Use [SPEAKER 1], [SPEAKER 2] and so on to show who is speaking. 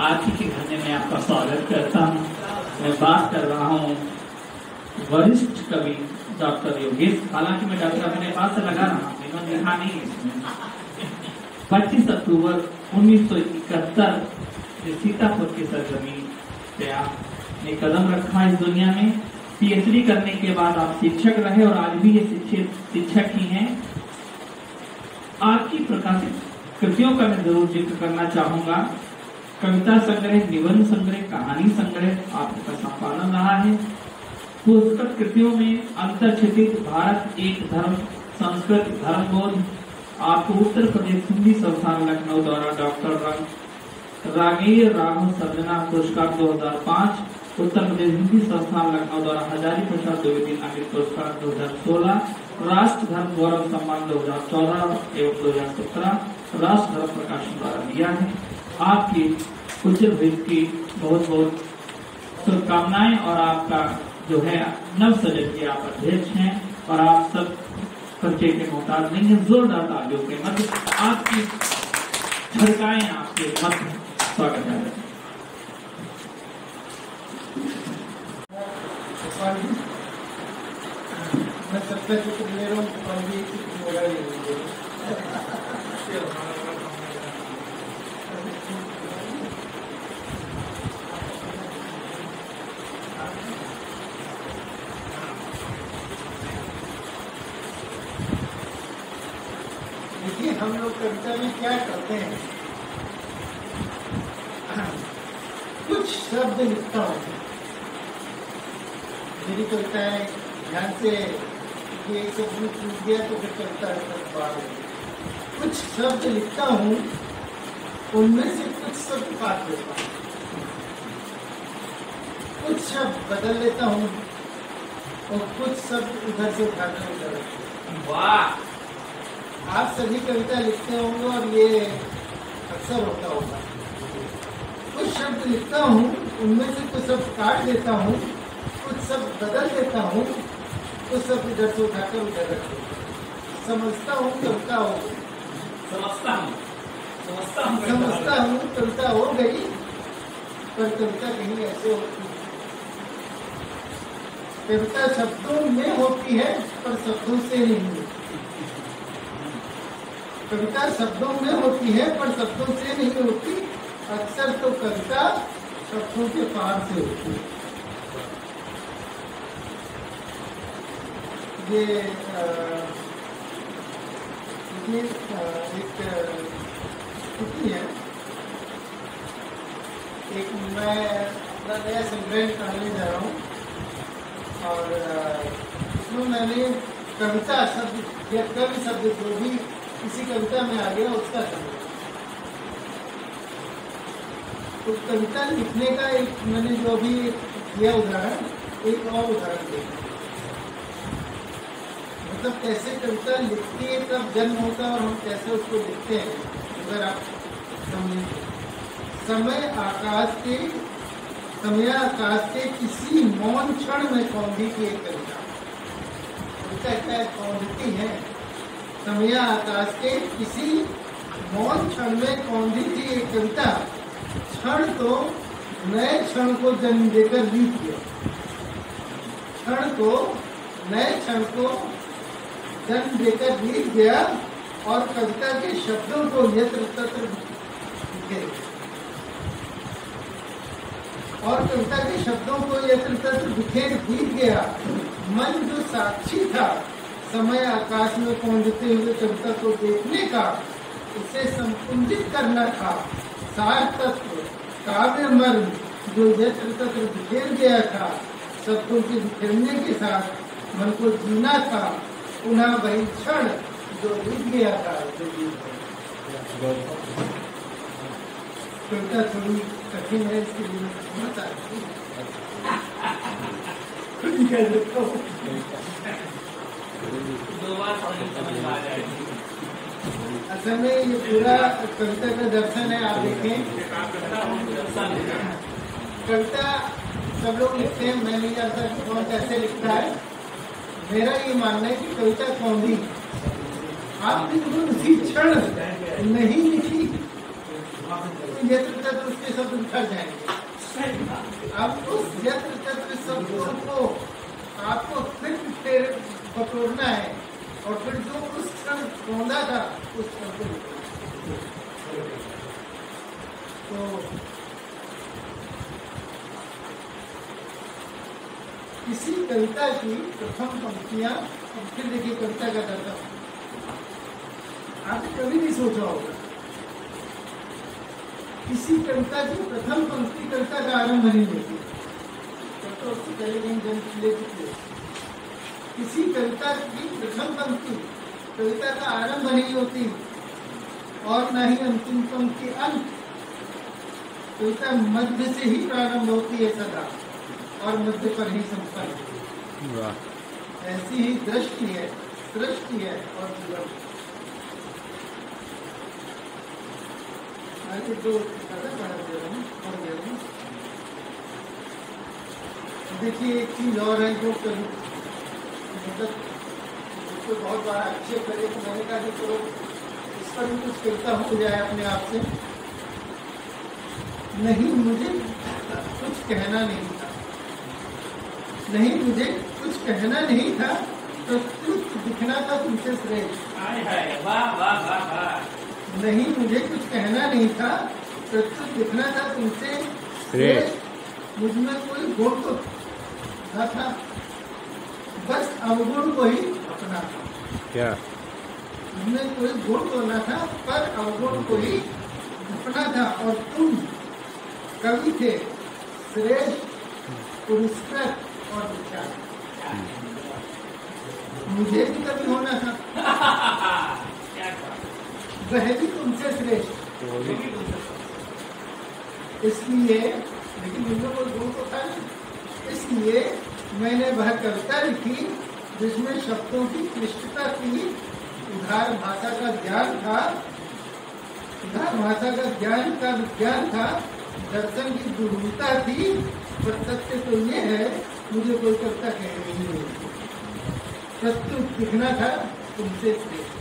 [SPEAKER 1] आज के घंटे में आपका स्वागत करता हूँ। मैं बात कर रहा हूँ वरिष्ठ कवि डॉक्टर योगेश। हालांकि मैं डॉक्टर अपने पास से लगा रहा हूँ, इन्होंने लिखा नहीं है इसमें। 25 अक्टूबर 1971 सीतापुर की सरजमीन पे आपने कदम रखा इस दुनिया में। पीएचडी करने के बाद आप शिक्षक रहे और आज भी ये शिक्षक ही हैं। आपकी प्रकाशित कृतियों का मैं जरूर जिक्र करना चाहूंगा। कविता संग्रह, निबंध संग्रह, कहानी संग्रह आपका संपादन रहा है। पुस्तक कृतियों में अंतर्क्षितिज, भारत एक धर्म, संस्कृत, धर्मबोध आपको उत्तर प्रदेश हिंदी संस्थान लखनऊ द्वारा डॉक्टर रागेर राघव सर्जना पुरस्कार 2005, उत्तर प्रदेश हिंदी संस्थान लखनऊ द्वारा हजारी प्रसाद द्विवेदी अमृत पुरस्कार 2016, राष्ट्र धर्म गौरव सम्मान 2014 एवं 2017 राष्ट्र धर्म प्रकाशन द्वारा दिया है। आपकी उज्जवल भविष्य की बहुत बहुत शुभकामनाएं। और आपका जो है नव सजन के आप अध्यक्ष हैं और आप सब परिचय के मोहताज नहीं है। जोरदार तालियों के मध्य आपकी झटकाएं आपके मध्य स्वागत है।
[SPEAKER 2] मैं सबसे कुछ ले रहा हूँ देखिए, हम लोग कविता में क्या करते हैं, कुछ शब्द लिखता हूँ। मेरी कविताएं ध्यान से ये सब टूट गया तो फिर कविता कुछ शब्द लिखता हूँ, उनमें से कुछ शब्द काट लेता हूँ, कुछ शब्द बदल लेता हूँ और कुछ शब्द उधर से उठाकर उधर रखता हूँ। वाह! आप सभी कविता लिखते होंगे और ये अक्सर होता होगा। कुछ शब्द लिखता हूँ, उनमें से कुछ शब्द काट देता हूँ, कुछ शब्द बदल देता हूँ, कुछ शब्द इधर से उठाकर उधर रख देता हूँ। समझता हूँ कविता हो गई, समझता हूँ कविता हो गई, पर कविता कहीं ऐसे होती है। कविता शब्दों में होती है पर शब्दों से नहीं होती। कविता शब्दों में होती है पर शब्दों से नहीं होती। अक्सर तो कविता शब्दों के पार से होती है। ये एक स्थिति है। एक मैं अपना नया संग्रह करने जा रहा हूँ और इसमें मैंने कविता शब्द या कवि शब्द जो भी किसी कविता में आ गया उसका शब्द, तो कविता लिखने का एक मैंने जो अभी किया उदाहरण, एक और उदाहरण देखा। मतलब कैसे कविता लिखती है, कब जन्म होता है और हम कैसे उसको लिखते हैं, अगर आप समझें। समय आकाश के किसी मौन क्षण में कौंधी की एक कविता। कविता क्या है? कौंधती है। समय आकाश के किसी मौन क्षण में कौंधी थी एक कविता। क्षण तो नए क्षण को जन्म देकर बीत गया। क्षण को नए क्षण को जन्म देकर बीत गया और कविता के शब्दों को यत्र तत्र बिखेर, और कविता के शब्दों को यत्र तत्र बिखेर बीत गया। मन जो साक्षी था समय आकाश में पहुंचते हुए कविता को देखने का, उसे संकुंजित करना था। सार तत्व काव्य मर्म जो यत्र तत्र बिखेर गया था, शब्दों के बिखरने के साथ मन को जीना था। पुनः वही क्षण जो बीत गया था, जो कविता थोड़ी कठिन है, इसके लिए समझ आती है। असल में ये पूरा कविता का दर्शन है। आप देखें, कविता सब लोग लिखते हैं, मैं नहीं जानता कि कौन कैसे लिखता है। मेरा ये मानना है कि कविता कौंधी आपने उसी क्षण नहीं लिखी, तो यत्र तत्र उसके शब्द उठा जाएंगे। अब उस यत्र तत्र शब्दों को आपको फिर पकड़ना है और फिर जो उस क्षण कौंधा था उस क्षण को तो किसी कविता की प्रथम पंक्तियां, फिर देखिए कविता का दर्जा आपने कभी नहीं सोचा होगा। किसी कविता की प्रथम पंक्ति कविता का आरंभ नहीं होती, तो उससे पहले कहीं जन्म ले चुके। किसी कविता की प्रथम पंक्ति कविता का आरंभ नहीं होती और न ही अंतिम पंक्ति अंत। कविता मध्य से ही प्रारंभ होती है सदा और मध्य पर ही संपन्न। ऐसी ही दृष्टि है, सृष्टि है और जीवन। आगे जो देखिए एक चीज और है जो कभी मतलब उसको बहुत बड़ा अच्छे करे, तो मैंने कहा कि चलो इस पर भी कुछ कहता हो जाए अपने आप से। नहीं मुझे कुछ कहना नहीं था, नहीं मुझे कुछ कहना नहीं था, प्रस्तुत दिखना था तुमसे श्रेष्ठ।
[SPEAKER 1] वाह वाह वाह वाह।
[SPEAKER 2] नहीं मुझे कुछ कहना नहीं था, प्रस्तुत दिखना था तुमसे श्रेष्ठ। मुझमें कोई गुण तो न था, बस अवगुण को ही अपना था।
[SPEAKER 3] क्या
[SPEAKER 2] मुझमें कोई गुण तो न था, पर अवगुण को ही अपना था। और तुम कवि थे श्रेष्ठ, पुरस्कृत और विख्यात। मुझे भी कवि होना था, वह भी तुमसे श्रेष्ठ। इसलिए लेकिन मुझमें कोई गुण तो था नहीं, इसलिए मैंने वह कविता लिखी जिसमें शब्दों की क्लिष्टता थी, उदार भाषा का ज्ञान था, उदार भाषा का ज्ञान का विज्ञान था, दर्शन की दुर्बलता थी। पर सत्य तो ये है, मुझे कोई कविता कहनी नहीं होती, प्रस्तुत दिखना था तुमसे श्रेष्ठ।